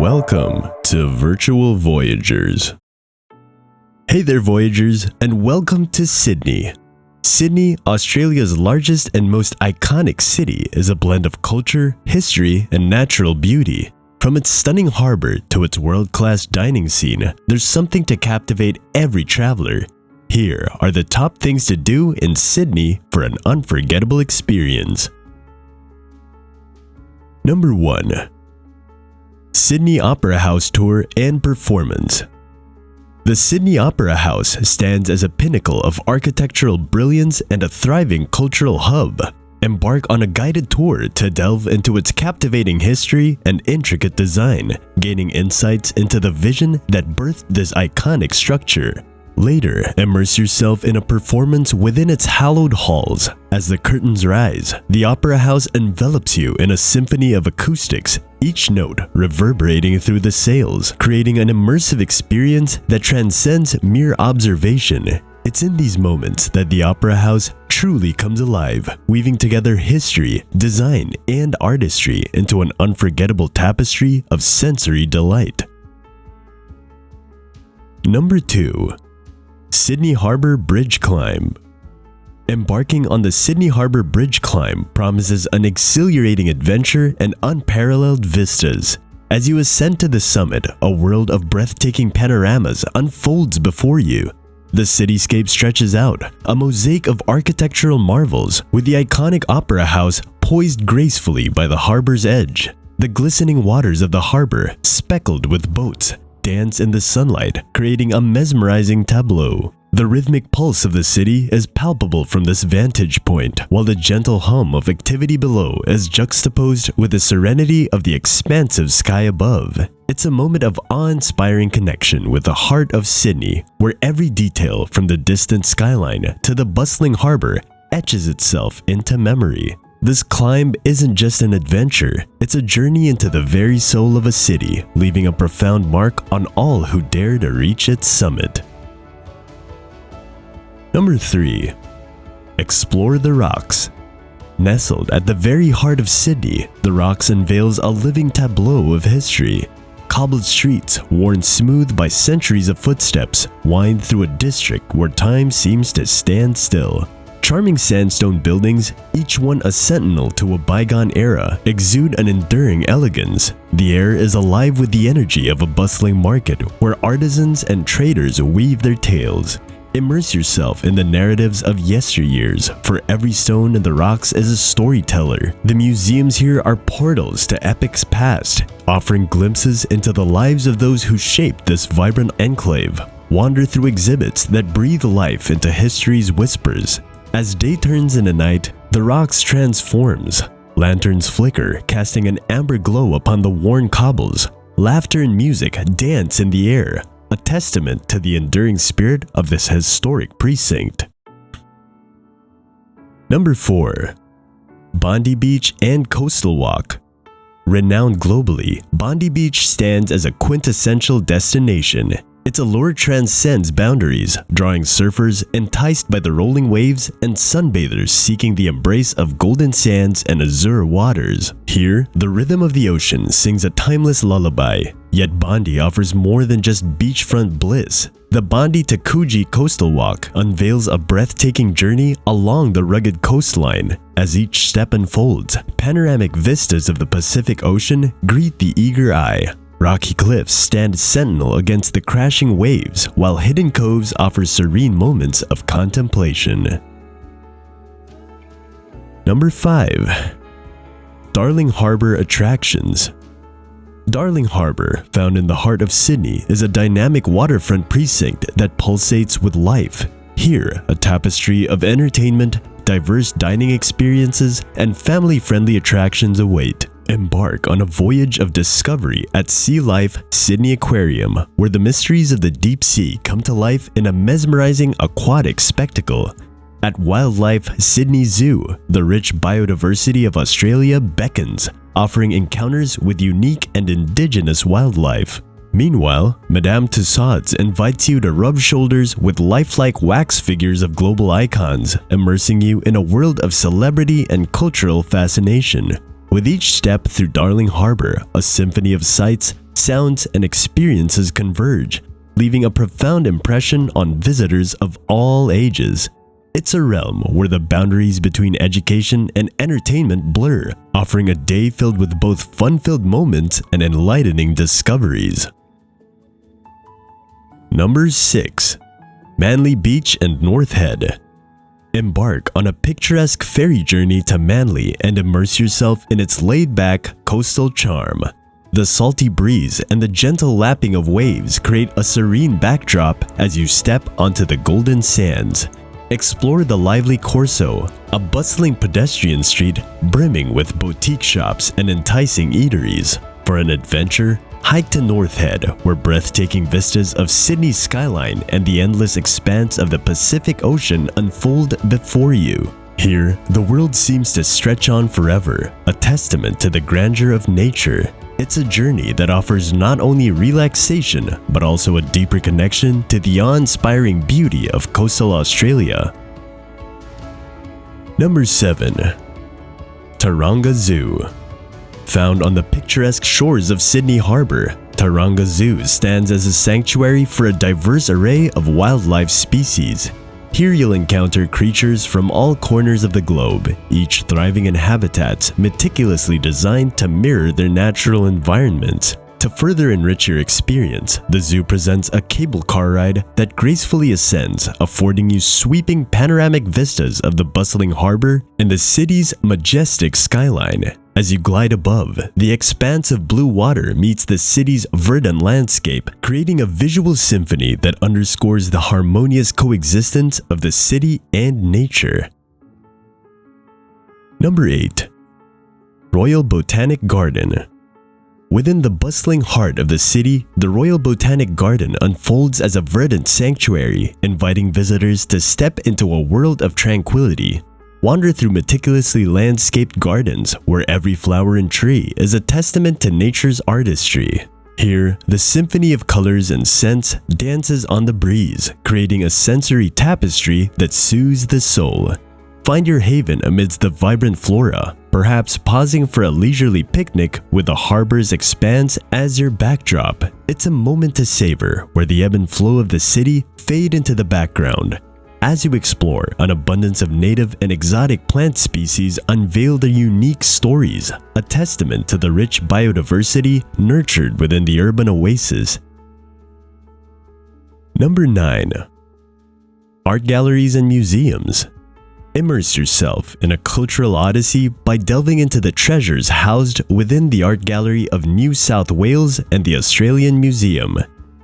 Welcome to Virtual Voyagers. Hey there, Voyagers, and welcome to Sydney. Sydney, Australia's largest and most iconic city, is a blend of culture, history, and natural beauty. From its stunning harbour to its world-class dining scene, there's something to captivate every traveler. Here are the top things to do in Sydney for an unforgettable experience. Number 1. Sydney Opera House Tour and Performance. The Sydney Opera House stands as a pinnacle of architectural brilliance and a thriving cultural hub. Embark on a guided tour to delve into its captivating history and intricate design, gaining insights into the vision that birthed this iconic structure. Later, immerse yourself in a performance within its hallowed halls. As the curtains rise, the Opera House envelops you in a symphony of acoustics, each note reverberating through the sails, creating an immersive experience that transcends mere observation. It's in these moments that the Opera House truly comes alive, weaving together history, design, and artistry into an unforgettable tapestry of sensory delight. Number 2. Sydney Harbour Bridge Climb. Embarking on the Sydney Harbour Bridge Climb promises an exhilarating adventure and unparalleled vistas. As you ascend to the summit, a world of breathtaking panoramas unfolds before you. The cityscape stretches out, a mosaic of architectural marvels, with the iconic Opera House poised gracefully by the harbour's edge. The glistening waters of the harbour, speckled with boats, dance in the sunlight, creating a mesmerizing tableau. The rhythmic pulse of the city is palpable from this vantage point, while the gentle hum of activity below is juxtaposed with the serenity of the expansive sky above. It's a moment of awe-inspiring connection with the heart of Sydney, where every detail from the distant skyline to the bustling harbour etches itself into memory. This climb isn't just an adventure, it's a journey into the very soul of a city, leaving a profound mark on all who dare to reach its summit. Number 3. Explore the Rocks. Nestled at the very heart of Sydney, the Rocks unveils a living tableau of history. Cobbled streets, worn smooth by centuries of footsteps, wind through a district where time seems to stand still. Charming sandstone buildings, each one a sentinel to a bygone era, exude an enduring elegance. The air is alive with the energy of a bustling market where artisans and traders weave their tales. Immerse yourself in the narratives of yesteryears, for every stone in the Rocks is a storyteller. The museums here are portals to epics past, offering glimpses into the lives of those who shaped this vibrant enclave. Wander through exhibits that breathe life into history's whispers. As day turns into night, the Rocks transforms. Lanterns flicker, casting an amber glow upon the worn cobbles. Laughter and music dance in the air, a testament to the enduring spirit of this historic precinct. Number 4. Bondi Beach and Coastal Walk. Renowned globally, Bondi Beach stands as a quintessential destination. Its allure transcends boundaries, drawing surfers enticed by the rolling waves and sunbathers seeking the embrace of golden sands and azure waters. Here, the rhythm of the ocean sings a timeless lullaby, yet Bondi offers more than just beachfront bliss. The Bondi to Coogee Coastal Walk unveils a breathtaking journey along the rugged coastline. As each step unfolds, panoramic vistas of the Pacific Ocean greet the eager eye. Rocky cliffs stand sentinel against the crashing waves, while hidden coves offer serene moments of contemplation. Number 5. Darling Harbour Attractions. Darling Harbour, found in the heart of Sydney, is a dynamic waterfront precinct that pulsates with life. Here, a tapestry of entertainment, diverse dining experiences, and family-friendly attractions await. Embark on a voyage of discovery at Sea Life Sydney Aquarium, where the mysteries of the deep sea come to life in a mesmerizing aquatic spectacle. At Wildlife Sydney Zoo, the rich biodiversity of Australia beckons, offering encounters with unique and indigenous wildlife. Meanwhile, Madame Tussauds invites you to rub shoulders with lifelike wax figures of global icons, immersing you in a world of celebrity and cultural fascination. With each step through Darling Harbour, a symphony of sights, sounds, and experiences converge, leaving a profound impression on visitors of all ages. It's a realm where the boundaries between education and entertainment blur, offering a day filled with both fun-filled moments and enlightening discoveries. Number 6. Manly Beach and North Head. Embark on a picturesque ferry journey to Manly and immerse yourself in its laid-back coastal charm. The salty breeze and the gentle lapping of waves create a serene backdrop as you step onto the golden sands. Explore the lively Corso, a bustling pedestrian street brimming with boutique shops and enticing eateries. For an adventure, hike to North Head, where breathtaking vistas of Sydney's skyline and the endless expanse of the Pacific Ocean unfold before you. Here, the world seems to stretch on forever, a testament to the grandeur of nature. It's a journey that offers not only relaxation, but also a deeper connection to the awe-inspiring beauty of coastal Australia. Number 7. Taronga Zoo. Found on the picturesque shores of Sydney Harbour, Taronga Zoo stands as a sanctuary for a diverse array of wildlife species. Here you'll encounter creatures from all corners of the globe, each thriving in habitats meticulously designed to mirror their natural environment. To further enrich your experience, the zoo presents a cable car ride that gracefully ascends, affording you sweeping panoramic vistas of the bustling harbour and the city's majestic skyline. As you glide above, the expanse of blue water meets the city's verdant landscape, creating a visual symphony that underscores the harmonious coexistence of the city and nature. Number 8. Royal Botanic Garden. Within the bustling heart of the city, the Royal Botanic Garden unfolds as a verdant sanctuary, inviting visitors to step into a world of tranquility. Wander through meticulously landscaped gardens where every flower and tree is a testament to nature's artistry. Here, the symphony of colors and scents dances on the breeze, creating a sensory tapestry that soothes the soul. Find your haven amidst the vibrant flora, perhaps pausing for a leisurely picnic with the harbor's expanse as your backdrop. It's a moment to savor, where the ebb and flow of the city fade into the background. As you explore, an abundance of native and exotic plant species unveil their unique stories, a testament to the rich biodiversity nurtured within the urban oasis. Number 9. Art galleries and museums. Immerse yourself in a cultural odyssey by delving into the treasures housed within the Art Gallery of New South Wales and the Australian Museum.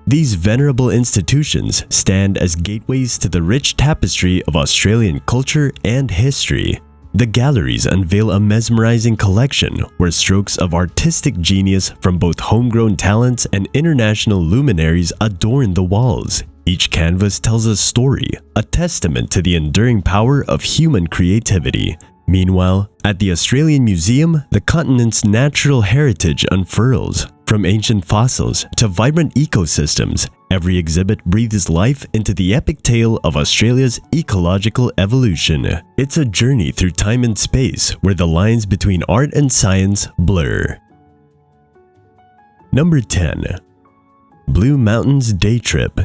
These venerable institutions stand as gateways to the rich tapestry of Australian culture and history. The galleries unveil a mesmerizing collection where strokes of artistic genius from both homegrown talents and international luminaries adorn the walls. Each canvas tells a story, a testament to the enduring power of human creativity. Meanwhile, at the Australian Museum, the continent's natural heritage unfurls. From ancient fossils to vibrant ecosystems, every exhibit breathes life into the epic tale of Australia's ecological evolution. It's a journey through time and space where the lines between art and science blur. Number 10. Blue Mountains Day Trip.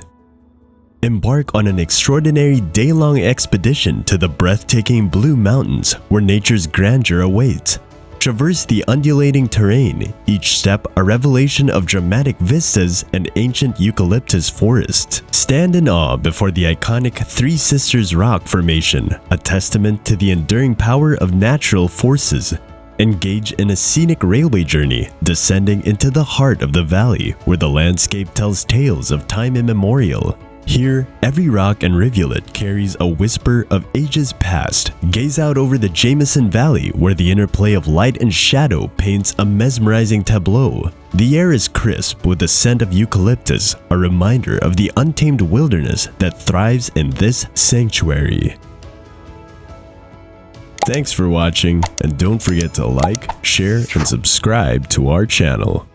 Embark on an extraordinary day-long expedition to the breathtaking Blue Mountains where nature's grandeur awaits. Traverse the undulating terrain, each step a revelation of dramatic vistas and ancient eucalyptus forests. Stand in awe before the iconic Three Sisters Rock Formation, a testament to the enduring power of natural forces. Engage in a scenic railway journey, descending into the heart of the valley where the landscape tells tales of time immemorial. Here, every rock and rivulet carries a whisper of ages past. Gaze out over the Jameson Valley where the interplay of light and shadow paints a mesmerizing tableau. The air is crisp with the scent of eucalyptus, a reminder of the untamed wilderness that thrives in this sanctuary. Thanks for watching, and don't forget to like, share, and subscribe to our channel.